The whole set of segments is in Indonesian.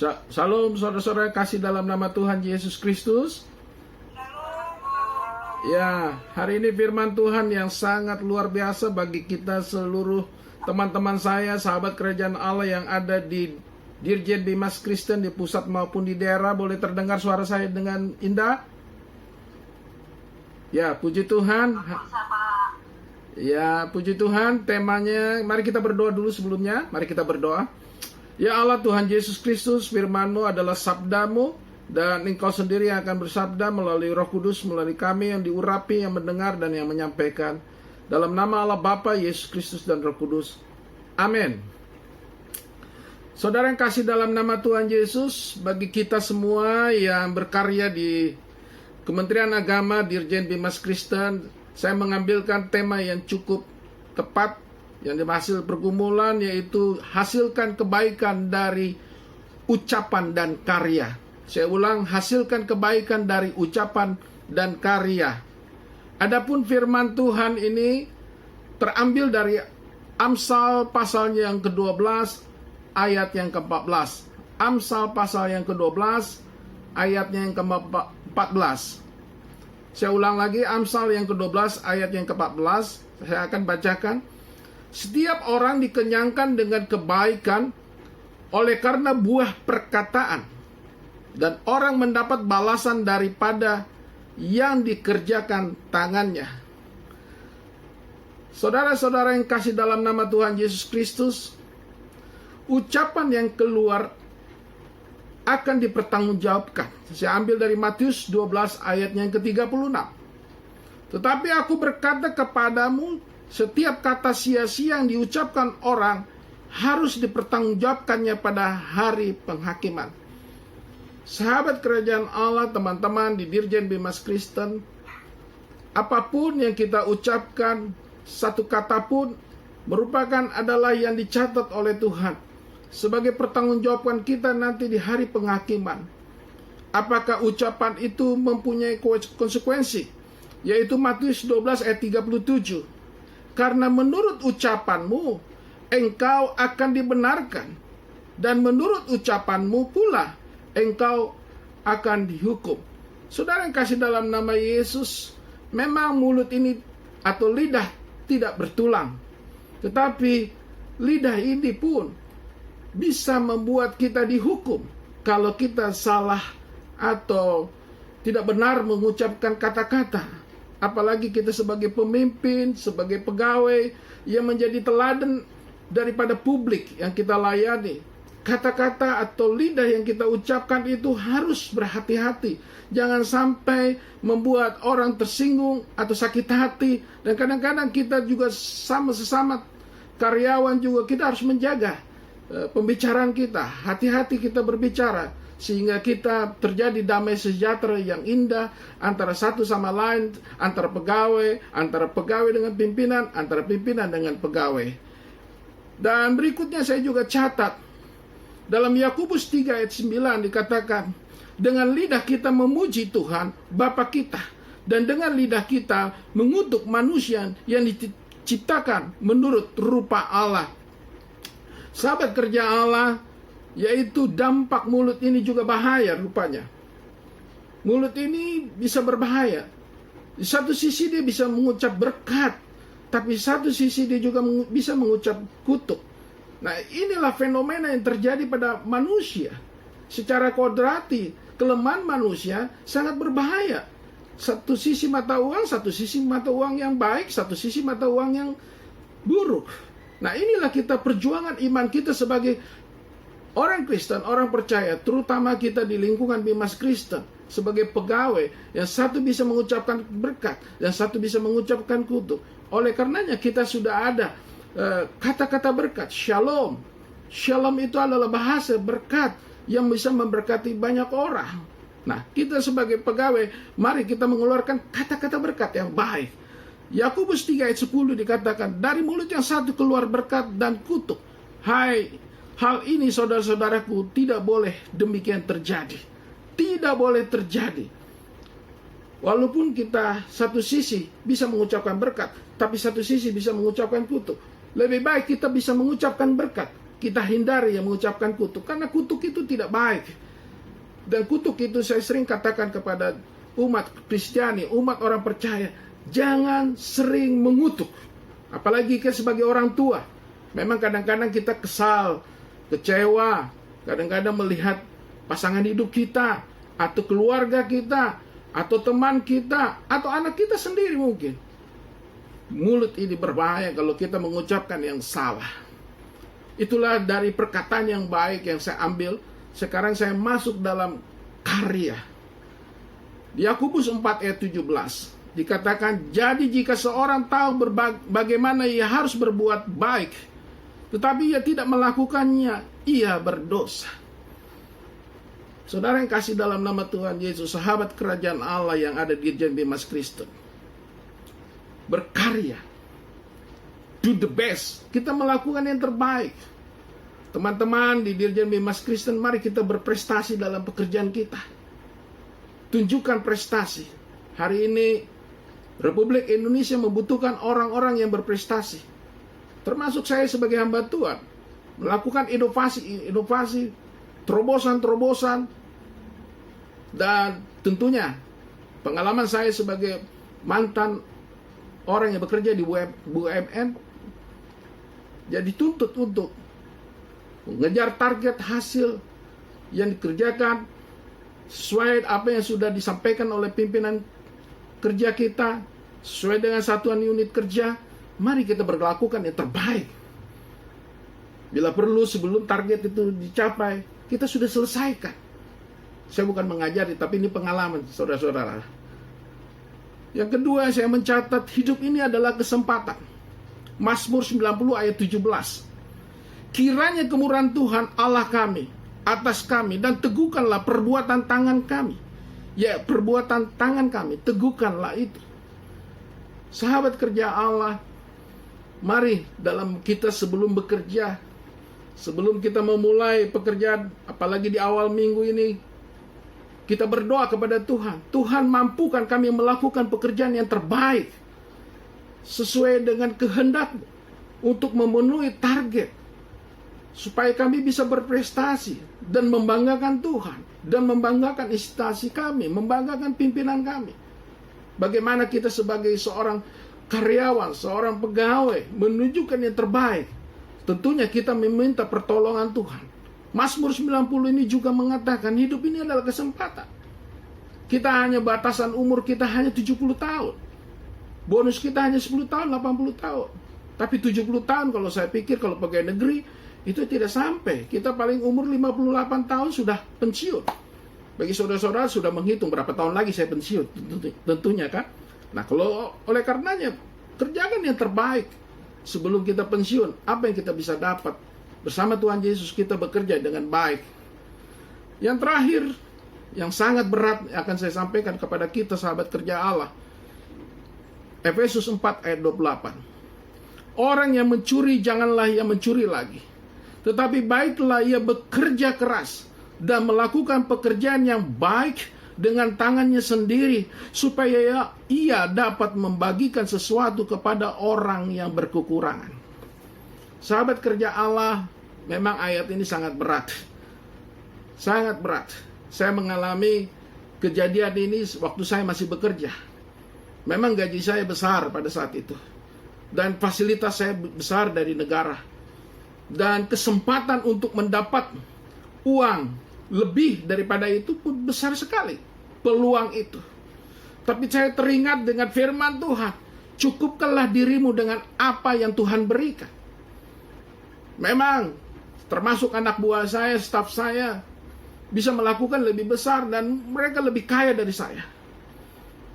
Salam saudara-saudara kasih dalam nama Tuhan Yesus Kristus. Ya, hari ini firman Tuhan yang sangat luar biasa bagi kita seluruh teman-teman saya, sahabat kerajaan Allah yang ada di Dirjen Bimas Kristen di pusat maupun di daerah. Boleh terdengar suara saya dengan indah? Ya, puji Tuhan. Ya, puji Tuhan. Temanya, mari kita berdoa dulu sebelumnya. Mari kita berdoa. Ya Allah Tuhan Yesus Kristus, firman-Mu adalah sabda-Mu, dan Engkau sendiri yang akan bersabda melalui Roh Kudus, melalui kami yang diurapi, yang mendengar, dan yang menyampaikan. Dalam nama Allah Bapa, Yesus Kristus, dan Roh Kudus. Amin. Saudara yang kasih dalam nama Tuhan Yesus, bagi kita semua yang berkarya di Kementerian Agama, Dirjen Bimas Kristen, saya mengambilkan tema yang cukup tepat, yang hasil pergumulan, yaitu hasilkan kebaikan dari ucapan dan karya. Saya ulang, hasilkan kebaikan dari ucapan dan karya. Adapun firman Tuhan ini terambil dari Amsal pasal yang ke-12 ayat yang ke-14. Amsal pasal yang ke-12 ayatnya yang ke-14. Saya ulang lagi, Amsal yang ke-12 ayat yang ke-14. Saya akan bacakan. Setiap orang dikenyangkan dengan kebaikan oleh karena buah perkataan, dan orang mendapat balasan daripada yang dikerjakan tangannya. Saudara-saudara yang kasih dalam nama Tuhan Yesus Kristus, ucapan yang keluar akan dipertanggungjawabkan. Saya ambil dari Matius 12 ayatnya yang ke-36. Tetapi aku berkata kepadamu, setiap kata sia-sia yang diucapkan orang harus dipertanggungjawabkannya pada hari penghakiman. Sahabat kerajaan Allah, teman-teman di Dirjen Bimas Kristen, apapun yang kita ucapkan, satu kata pun merupakan adalah yang dicatat oleh Tuhan sebagai pertanggungjawaban kita nanti di hari penghakiman. Apakah ucapan itu mempunyai konsekuensi? Yaitu Matius 12 ayat 37. Karena menurut ucapanmu, engkau akan dibenarkan, dan menurut ucapanmu pula, engkau akan dihukum. Saudara yang kasih dalam nama Yesus, memang mulut ini atau lidah tidak bertulang, tetapi lidah ini pun bisa membuat kita dihukum kalau kita salah atau tidak benar mengucapkan kata-kata. Apalagi kita sebagai pemimpin, sebagai pegawai yang menjadi teladan daripada publik yang kita layani. Kata-kata atau lidah yang kita ucapkan itu harus berhati-hati. Jangan sampai membuat orang tersinggung atau sakit hati. Dan kadang-kadang kita juga sesama karyawan juga kita harus menjaga pembicaraan kita. Hati-hati kita berbicara, sehingga kita terjadi damai sejahtera yang indah antara satu sama lain, antara pegawai dengan pimpinan, antara pimpinan dengan pegawai. Dan berikutnya saya juga catat, dalam Yakobus 3 ayat 9 dikatakan, dengan lidah kita memuji Tuhan Bapa kita, dan dengan lidah kita mengutuk manusia yang diciptakan menurut rupa Allah. Sahabat kerja Allah, yaitu dampak mulut ini juga bahaya rupanya. Mulut ini bisa berbahaya. Di satu sisi dia bisa mengucap berkat, tapi satu sisi dia juga bisa mengucap kutuk. Nah, inilah fenomena yang terjadi pada manusia. Secara kodrati, kelemahan manusia sangat berbahaya. Satu sisi mata uang, satu sisi mata uang yang baik, satu sisi mata uang yang buruk. Nah, inilah kita perjuangan iman kita sebagai orang Kristen, orang percaya, terutama kita di lingkungan Bimas Kristen, sebagai pegawai, yang satu bisa mengucapkan berkat, yang satu bisa mengucapkan kutuk. Oleh karenanya kita sudah ada kata-kata berkat, shalom. Shalom itu adalah bahasa berkat yang bisa memberkati banyak orang. Nah, kita sebagai pegawai, mari kita mengeluarkan kata-kata berkat yang baik. Yakobus 3 ayat 10 dikatakan, dari mulut yang satu keluar berkat dan kutuk. Hai, hal ini saudara-saudaraku tidak boleh demikian terjadi. Tidak boleh terjadi. Walaupun kita satu sisi bisa mengucapkan berkat, tapi satu sisi bisa mengucapkan kutuk. Lebih baik kita bisa mengucapkan berkat, kita hindari yang mengucapkan kutuk, karena kutuk itu tidak baik. Dan kutuk itu saya sering katakan kepada umat Kristiani, umat orang percaya, jangan sering mengutuk. Apalagi kita sebagai orang tua. Memang kadang-kadang kita kesal, kecewa, kadang-kadang melihat pasangan hidup kita, atau keluarga kita, atau teman kita, atau anak kita sendiri mungkin. Mulut ini berbahaya kalau kita mengucapkan yang salah. Itulah dari perkataan yang baik yang saya ambil. Sekarang saya masuk dalam karya. Di Yakobus 4 ayat 17 dikatakan, jadi jika seorang tahu bagaimana ia harus berbuat baik, tetapi ia tidak melakukannya, ia berdosa. Saudara yang kasih dalam nama Tuhan Yesus, sahabat kerajaan Allah yang ada di Dirjen Bimas Kristen, berkarya, do the best, kita melakukan yang terbaik. Teman-teman di Dirjen Bimas Kristen, mari kita berprestasi dalam pekerjaan kita. Tunjukkan prestasi. Hari ini Republik Indonesia membutuhkan orang-orang yang berprestasi. Termasuk saya sebagai hamba Tuhan, melakukan inovasi, terobosan, dan tentunya pengalaman saya sebagai mantan orang yang bekerja di BUMN, jadi tuntut untuk mengejar target hasil yang dikerjakan sesuai apa yang sudah disampaikan oleh pimpinan kerja kita, sesuai dengan satuan unit kerja. Mari kita berlakukan yang terbaik. Bila perlu sebelum target itu dicapai, kita sudah selesaikan. Saya bukan mengajari, tapi ini pengalaman, saudara-saudara. Yang kedua, saya mencatat hidup ini adalah kesempatan. Mazmur 90 ayat 17. Kiranya kemurahan Tuhan Allah kami atas kami, dan teguhkanlah perbuatan tangan kami. Ya, perbuatan tangan kami, teguhkanlah itu. Sahabat kerja Allah, mari dalam kita sebelum bekerja, sebelum kita memulai pekerjaan, apalagi di awal minggu ini, kita berdoa kepada Tuhan. Tuhan, mampukan kami melakukan pekerjaan yang terbaik sesuai dengan kehendak-Mu untuk memenuhi target, supaya kami bisa berprestasi dan membanggakan Tuhan, dan membanggakan instansi kami, membanggakan pimpinan kami. Bagaimana kita sebagai seorang karyawan, seorang pegawai menunjukkan yang terbaik. Tentunya kita meminta pertolongan Tuhan. Mazmur 90 ini juga mengatakan hidup ini adalah kesempatan. Kita hanya batasan umur kita hanya 70 tahun. Bonus kita hanya 10 tahun, 80 tahun. Tapi 70 tahun kalau saya pikir kalau pegawai negeri itu tidak sampai. Kita paling umur 58 tahun sudah pensiun. Bagi saudara-saudara sudah menghitung berapa tahun lagi saya pensiun, tentunya kan. Nah, kalau oleh karenanya kerjakan yang terbaik sebelum kita pensiun. Apa yang kita bisa dapat bersama Tuhan Yesus, kita bekerja dengan baik. Yang terakhir, yang sangat berat akan saya sampaikan kepada kita sahabat kerja Allah. Efesus 4 ayat 28. Orang yang mencuri janganlah ia mencuri lagi, tetapi baiklah ia bekerja keras dan melakukan pekerjaan yang baik dengan tangannya sendiri, supaya ia dapat membagikan sesuatu kepada orang yang berkekurangan. Sahabat kerja Allah, memang ayat ini sangat berat. Sangat berat. Saya mengalami kejadian ini waktu saya masih bekerja. Memang gaji saya besar pada saat itu, dan fasilitas saya besar dari negara, dan kesempatan untuk mendapat uang lebih daripada itu pun besar sekali, peluang itu. Tapi saya teringat dengan firman Tuhan, cukupkanlah dirimu dengan apa yang Tuhan berikan. Memang termasuk anak buah saya, staf saya bisa melakukan lebih besar dan mereka lebih kaya dari saya.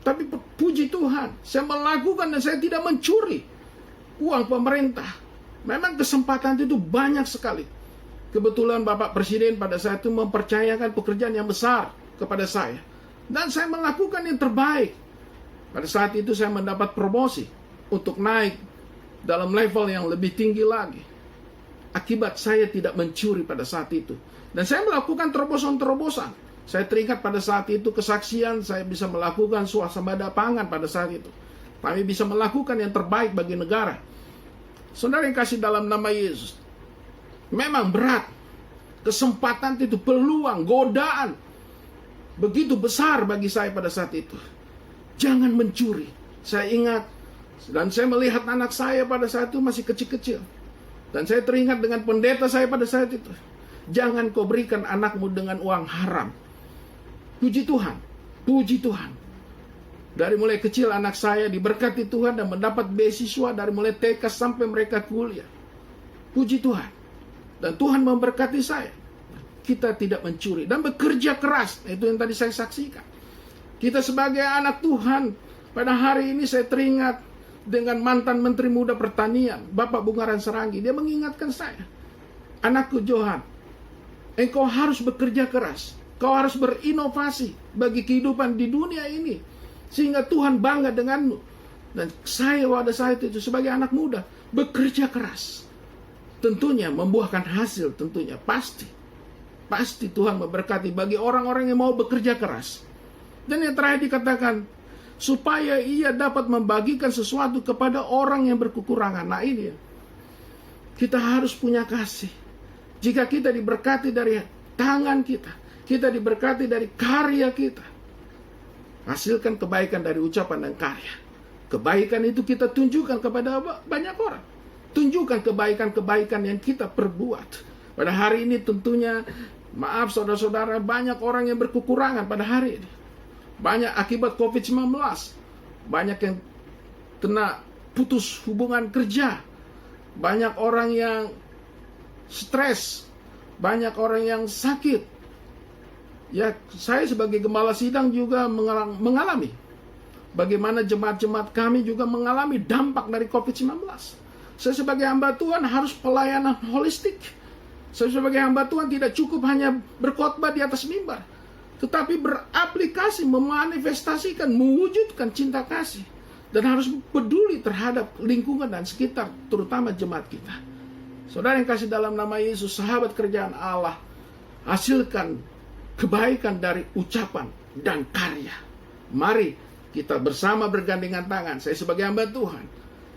Tapi puji Tuhan, saya melakukan dan saya tidak mencuri uang pemerintah. Memang kesempatan itu banyak sekali. Kebetulan Bapak Presiden pada saat itu mempercayakan pekerjaan yang besar kepada saya. Dan saya melakukan yang terbaik. Pada saat itu saya mendapat promosi untuk naik dalam level yang lebih tinggi lagi. Akibat saya tidak mencuri pada saat itu. Dan saya melakukan terobosan-terobosan. Saya teringat pada saat itu kesaksian, saya bisa melakukan swasembada pangan pada saat itu. Kami bisa melakukan yang terbaik bagi negara. Saudara yang kasih dalam nama Yesus, Memang berat. Kesempatan itu, peluang, godaan begitu besar bagi saya pada saat itu. Jangan mencuri. Saya ingat, dan saya melihat anak saya pada saat itu masih kecil-kecil. Dan saya teringat dengan pendeta saya pada saat itu. Jangan kau berikan anakmu dengan uang haram. Puji Tuhan, puji Tuhan. Dari mulai kecil anak saya diberkati Tuhan dan mendapat beasiswa dari mulai TK sampai mereka kuliah. Puji Tuhan. Dan Tuhan memberkati saya. Kita tidak mencuri dan bekerja keras. Itu yang tadi saya saksikan. Kita sebagai anak Tuhan, pada hari ini saya teringat dengan mantan Menteri Muda Pertanian, Bapak Bungaran Seranggi. Dia mengingatkan saya, anakku Johan, engkau harus bekerja keras. Kau harus berinovasi bagi kehidupan di dunia ini, sehingga Tuhan bangga denganmu. Dan saya pada saat itu sebagai anak muda, bekerja keras. Tentunya membuahkan hasil, tentunya pasti Tuhan memberkati bagi orang-orang yang mau bekerja keras. Dan yang terakhir dikatakan, supaya ia dapat membagikan sesuatu kepada orang yang berkekurangan. Nah ini, kita harus punya kasih. Jika kita diberkati dari tangan kita diberkati dari karya kita, hasilkan kebaikan dari ucapan dan karya. Kebaikan itu kita tunjukkan kepada banyak orang. Tunjukkan kebaikan-kebaikan yang kita perbuat. Pada hari ini tentunya, maaf saudara-saudara, banyak orang yang berkekurangan pada hari ini. Banyak akibat COVID-19. Banyak yang kena putus hubungan kerja. Banyak orang yang stres. Banyak orang yang sakit. Ya, saya sebagai gembala sidang juga mengalami. Bagaimana jemaat-jemaat kami juga mengalami dampak dari COVID-19. Saya sebagai hamba Tuhan harus pelayanan holistik. Saya sebagai hamba Tuhan tidak cukup hanya berkhotbah di atas mimbar, tetapi beraplikasi, memanifestasikan, mewujudkan cinta kasih. Dan harus peduli terhadap lingkungan dan sekitar, terutama jemaat kita. Saudara yang kasih dalam nama Yesus, sahabat kerjaan Allah, hasilkan kebaikan dari ucapan dan karya. Mari kita bersama bergandengan tangan. Saya sebagai hamba Tuhan,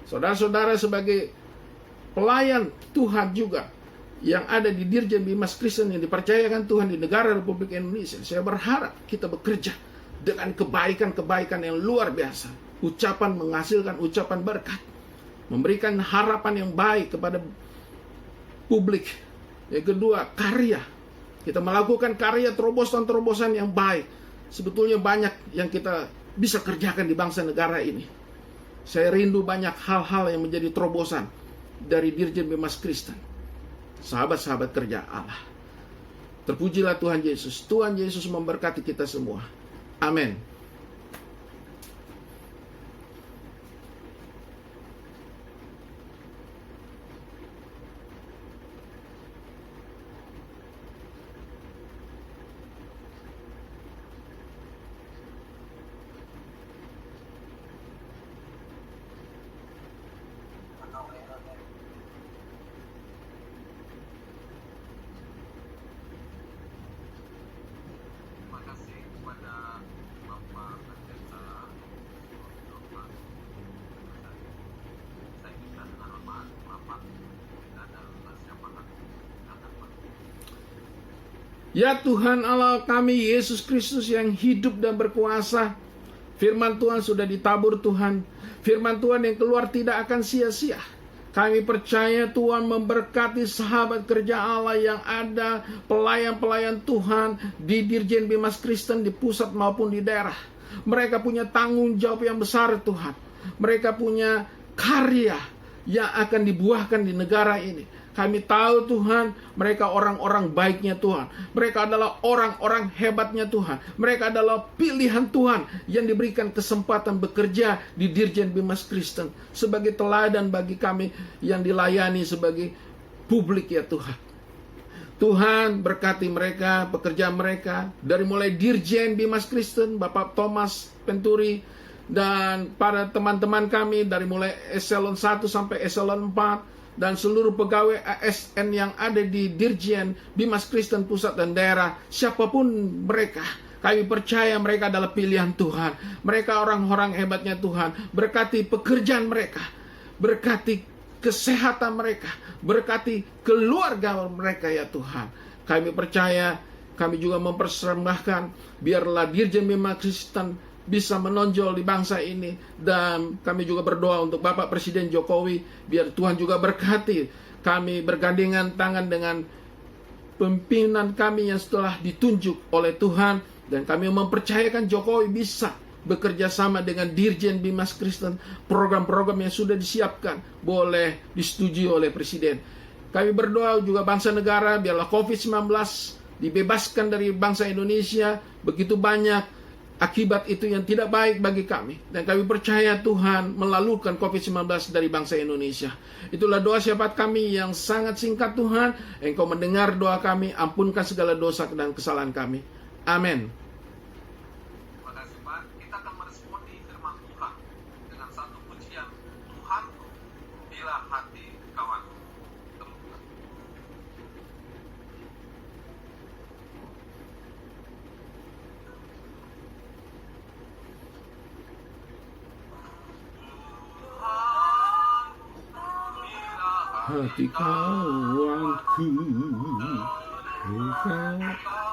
saudara-saudara sebagai pelayan Tuhan juga yang ada di Dirjen Bimas Kristen yang dipercayakan Tuhan di negara Republik Indonesia. Saya berharap kita bekerja dengan kebaikan-kebaikan yang luar biasa. Ucapan menghasilkan ucapan berkat, memberikan harapan yang baik kepada publik. Yang kedua, karya. Kita melakukan karya terobosan-terobosan yang baik. Sebetulnya banyak yang kita bisa kerjakan di bangsa negara ini. Saya rindu banyak hal-hal yang menjadi terobosan dari Dirjen Bimas Kristen. Sahabat-sahabat kerja Allah. Terpujilah Tuhan Yesus. Tuhan Yesus memberkati kita semua. Amin. Ya Tuhan Allah kami, Yesus Kristus yang hidup dan berkuasa, firman Tuhan sudah ditabur Tuhan. Firman Tuhan yang keluar tidak akan sia-sia. Kami percaya Tuhan memberkati sahabat kerja Allah yang ada, pelayan-pelayan Tuhan di Dirjen Bimas Kristen di pusat maupun di daerah. Mereka punya tanggung jawab yang besar Tuhan. Mereka punya karya yang akan dibuahkan di negara ini. Kami tahu Tuhan, mereka orang-orang baiknya Tuhan. Mereka adalah orang-orang hebatnya Tuhan. Mereka adalah pilihan Tuhan yang diberikan kesempatan bekerja di Dirjen Bimas Kristen. Sebagai teladan bagi kami yang dilayani sebagai publik ya Tuhan. Tuhan berkati mereka, pekerjaan mereka. Dari mulai Dirjen Bimas Kristen, Bapak Thomas Penturi, dan para teman-teman kami dari mulai eselon 1 sampai eselon 4. Dan seluruh pegawai ASN yang ada di Dirjen Bimas Kristen pusat dan daerah, siapapun mereka, kami percaya mereka adalah pilihan Tuhan. Mereka orang-orang hebatnya Tuhan. Berkati pekerjaan mereka, berkati kesehatan mereka, berkati keluarga mereka ya Tuhan. Kami percaya, kami juga mempersembahkan, biarlah Dirjen Bima Kristen bisa menonjol di bangsa ini. Dan kami juga berdoa untuk Bapak Presiden Jokowi, biar Tuhan juga berkati. Kami bergandengan tangan dengan pimpinan kami yang setelah ditunjuk oleh Tuhan, dan kami mempercayakan Jokowi bisa bekerja sama dengan Dirjen Bimas Kristen. Program-program yang sudah disiapkan boleh disetujui oleh Presiden. Kami berdoa juga bangsa negara, biarlah COVID-19 dibebaskan dari bangsa Indonesia. Begitu banyak akibat itu yang tidak baik bagi kami, dan kami percaya Tuhan melalukan COVID-19 dari bangsa Indonesia. Itulah doa syafaat kami yang sangat singkat. Tuhan, Engkau mendengar doa kami, ampunkan segala dosa dan kesalahan kami. Amin. Terima kasih Pak. Kita akan meresponi firman Tuhan dengan satu pujian, Tuhanku bila hati kawanku. Hati kawanku, engkau